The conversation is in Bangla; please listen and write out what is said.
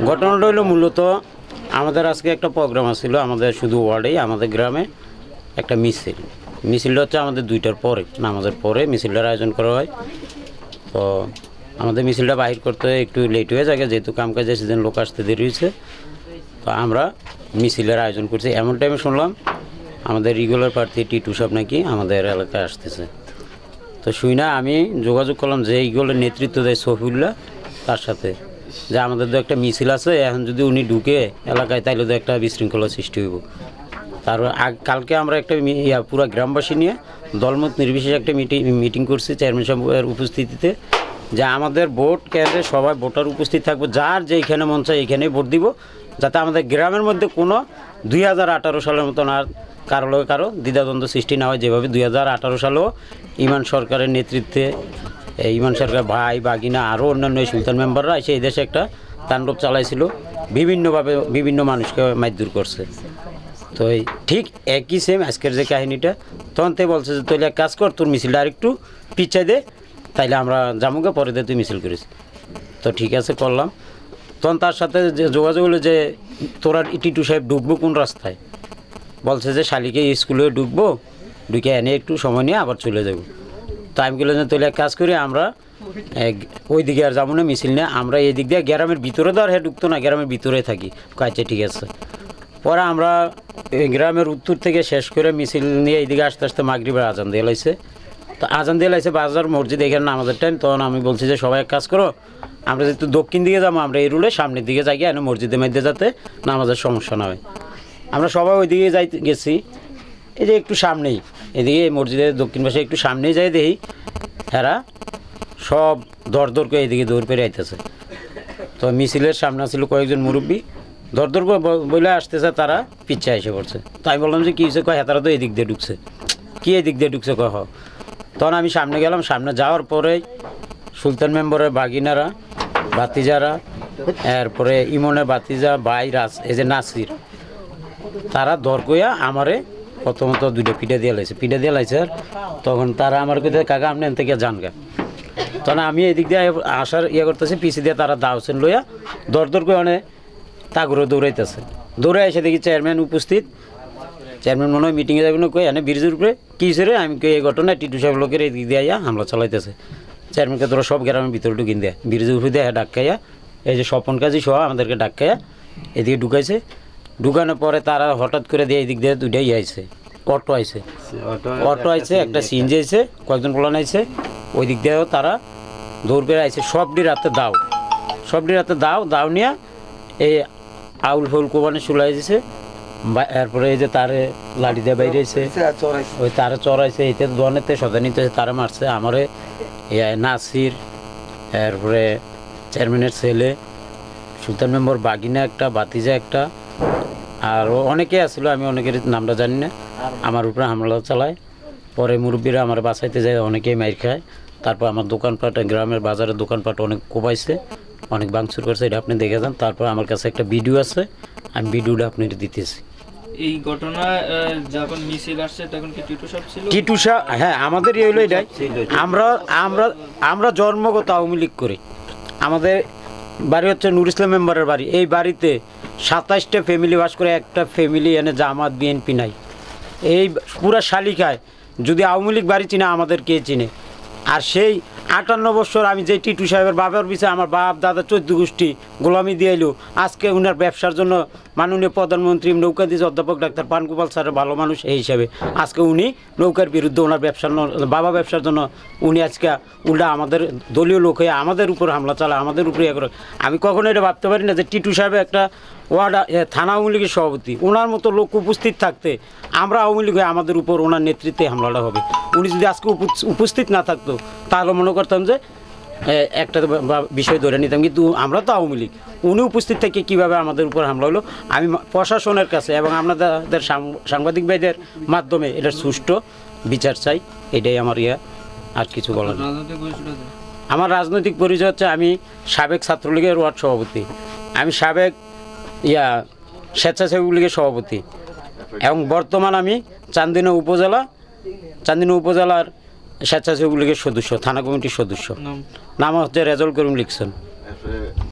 ঘটনাটা হলো মূলত আমাদের আজকে একটা প্রোগ্রাম ছিল আমাদের শুধু ওয়ার্ডেই, আমাদের গ্রামে একটা মিছিলটা হচ্ছে আমাদের 2টার পরে, নামাজের পরে মিছিলটার আয়োজন করা হয়। তো আমাদের মিছিলটা বাহির করতে একটু লেট হয়ে যায়, যেহেতু কামকাজে সেদিন লোক আসতে দেরি হয়েছে। তো আমরা মিছিলের আয়োজন করছি, এমন টাইমে শুনলাম আমাদের রেগুলার প্রার্থী টিটু সাহেব নাকি আমাদের এলাকায় আসতেছে। তো শুই না আমি যোগাযোগ করলাম যে এইগুলোর নেতৃত্ব দেয় সফিউল্লাহ, তার সাথে যে আমাদের তো একটা মিছিল আছে, এখন যদি উনি ঢুকে এলাকায় তাইলে তো একটা বিশৃঙ্খলা সৃষ্টি হইব। তার কালকে আমরা একটা পুরো গ্রামবাসী নিয়ে দলমত নির্বিশেষে একটা মিটিং করছি চেয়ারম্যান সাহেবের উপস্থিতিতে, যে আমাদের ভোট কেন্দ্রে সবাই ভোটার উপস্থিত থাকবো, যার যেইখানে মন চায় এইখানেই ভোট দিব, যাতে আমাদের গ্রামের মধ্যে কোনো 2018 সালের মতন আর কারো দ্বিধাদ্বন্দ্ব সৃষ্টি না হয়। যেভাবে 2018 সালেও ইমান সরকারের নেতৃত্বে ইমান সরকার ভাই বাগিনা আরও অন্যান্য সুলতান মেম্বাররা এসে এই দেশে একটা তাণ্ডব চালাইছিল, বিভিন্নভাবে বিভিন্ন মানুষকে মারধর করছে। তো ঠিক একই সেম আজকের যে কাহিনীটা, তখন থেকে বলছে যে তুই এক কাজ কর, তোর মিছিলটা আরেকটু পিছাই দে, তাইলে আমরা জামুকে পরে দিয়ে তুই মিছিল করিস। তো ঠিক আছে করলাম। তখন তার সাথে যে যোগাযোগ হলো যে তোরা টিটু সাহেব ঢুকবো কোন রাস্তায়, বলছে যে শালিকে স্কুলে ঢুকবো, ঢুকে এনে একটু সময় নিয়ে আবার চলে যাবো। তো আমি বললাম যে তাহলে এক কাজ করি, আমরা ওই দিকে আর যাবো না মিছিল নিয়ে, আমরা এই দিক দিয়ে গ্রামের ভিতরে তো আর ঢুকতো না, গ্রামের ভিতরে থাকি। আচ্ছা ঠিক আছে। পরে আমরা গ্রামের উত্তর থেকে শেষ করে মিছিল নিয়ে এইদিকে আস্তে আস্তে মাগরিবের আজান দিয়ে লাইছে। তো আজান দিয়ে লাইছে বাজার মসজিদ এখানে নামাজের টাইম। তখন আমি বলছি যে সবাই এক কাজ করো, আমরা যেহেতু দক্ষিণ দিকে যাবো, আমরা এই রুলে সামনের দিকে যাই, এনে মসজিদের মধ্যে যাতে নামাজের সমস্যা না হয়। আমরা সবাই ওই দিকে যাই গেছি, এই যে একটু সামনেই, এদিকে মসজিদের দক্ষিণ পাশে একটু সামনেই যাই দেখি এরা সব দর করে এদিকে দৌড় পেরে আইতেছে। তো মিছিলের সামনে ছিল কয়েকজন মুরব্বী, দর করে বলে আসতেছে, তারা পিচ্ছে এসে পড়ছে। তো আমি বললাম যে কী হয়েছে, কয় তারা তো এদিক দিয়ে ঢুকছে। কী এদিক দিয়ে ঢুকছে কহ? তখন আমি সামনে গেলাম, সামনে যাওয়ার পরে সুলতান মেম্বরের বাগিনারা বাতিজারা, এরপরে ইমনের বাতিজা ভাই এই যে নাসির, তারা দর কইয়া আমারে প্রথমত 2টা পিঠা দিয়ে লাইছে। আর তখন তারা আমার কোথায় কাকা আপনি এন থেকে যান গা। তখন আমি এদিক দিয়ে আসার করতেছি, পিছিয়ে দিয়ে তারা দাওছেন লইয়া দর করে অনেক তাগরে দৌড়াইতেছে। দৌড়ে এসে দেখি চেয়ারম্যান উপস্থিত। চেয়ারম্যান মনে হয় মিটিংয়ে যাবেন, কই এনে ব্রিজের উপরে কী রে, আমি কই এই ঘটনায় টিটু সাহেব লোকের এদিক দিয়ে আইয়া হামলা চালাইতেছে। চেয়ারম্যানকে তোরা সব গ্রামের ভিতরে ঢুকিন দেয়, ব্রিজের উপরে দিয়ে ডাক্কাইয়া এই যে স্বপন কাজী সহ আমাদেরকে ডাক্কাইয়া এদিকে ঢুকাইছে। ঢুকানোর পরে তারা হঠাৎ করে দিয়ে এদিক দিয়ে 2টাই আইছে, অটো আইছে, একটা সিএনজি আইছে, কয়েকজন পোলান আইছে। ওই দিক দিয়েও তারা দৌড় করে আইছে। সবটি রাতে দাও নিয়ে এই আউল ফুল কোবানে চুলাই দিছে। এরপরে এই যে তারে লাঠি দিয়ে বাইরে আইছে, ওই তারে চড়াইছে, এইটা দোয়ানেতে সদানিতে তারা মারছে আমারে। নাসির, এরপরে চেয়ারম্যানের ছেলে, সুলতান মেম্বর বাগিনা একটা, বাতিজা একটা, আরও অনেকে আসলো, আমি অনেকের নামটা জানি না, আমার উপরে হামলা চালায়। পরে মুরব্বীরা আমার বাঁচাইতে যায়, অনেকেই মাইর খায়। তারপর আমার দোকানপাট, গ্রামের বাজারের দোকানপাট অনেক কোপাইছে, অনেক ভাঙচুর করছে, এটা আপনি দেখে যান। তারপর আমার কাছে একটা ভিডিও আছে, আমি ভিডিওটা আপনাকে দিতেছি। এই ঘটনা যখন মিছিল আসছে তখন কি টিটু সাহেব ছিল? টিটু সাহেব, হ্যাঁ, আমাদের এই হলো এটাই। আমরা জন্মগত আওয়ামী লীগ করি। আমাদের বাড়ি হচ্ছে নুর ইসলাম মেম্বারের বাড়ি। এই বাড়িতে 27টা ফ্যামিলি বাস করে, একটা ফ্যামিলি এনে জামাত বিএনপি নাই। এই পুরা শালিকায় যদি আওয়ামী লীগ বাড়ি চিনে, আমাদের কে চিনে? আর সেই 58 বছর আমি যে টিটু সাহেবের বাবার পিছিয়ে আমার বাপ দাদা 14 গোষ্ঠী গোলামি দিয়ে এলো, আজকে উনার ব্যবসার জন্য মাননীয় প্রধানমন্ত্রী নৌকা দিয়েছে অধ্যাপক ডাক্তার পানগোপাল স্যারের ভালো মানুষ এই হিসাবে, আজকে উনি নৌকার বিরুদ্ধে ওনার ব্যবসার জন্য উনি আজকে উল্টা আমাদের দলীয় লোক হয়ে আমাদের উপর হামলা চালায়, আমাদের উপরে ইয়ে করে। আমি কখনো এটা ভাবতে পারি না যে টিটু সাহেব একটা ওয়ার্ড থানা আওয়ামী লীগের সভাপতি, ওনার মতো লোক উপস্থিত থাকতে আমরা আওয়ামী লীগ হয়ে আমাদের উপর ওনার নেতৃত্বে হামলাটা হবে। উনি যদি আজকে উপস্থিত না থাকতো তাহলে মনে করতাম যে একটা বিষয় ধরে নিতাম, কিন্তু আমরা তো আওয়ামী লীগ, উনি উপস্থিত থেকে কীভাবে আমাদের উপর হামলা হলো। আমি প্রশাসনের কাছে এবং আপনাদের সাংবাদিক ভাইদের মাধ্যমে এটার সুষ্ঠু বিচার চাই, এটাই আমার আর কিছু বলার। আমার রাজনৈতিক পরিচয় হচ্ছে আমি সাবেক ছাত্রলীগের ওয়ার্ড সভাপতি, আমি সাবেক স্বেচ্ছাসেবক লীগের সভাপতি এবং বর্তমান আমি চান্দিনা উপজেলার স্বেচ্ছাসেবক লীগের সদস্য, থানা কমিটির সদস্য। নাম হচ্ছে রেজাউল করিম লিখছেন।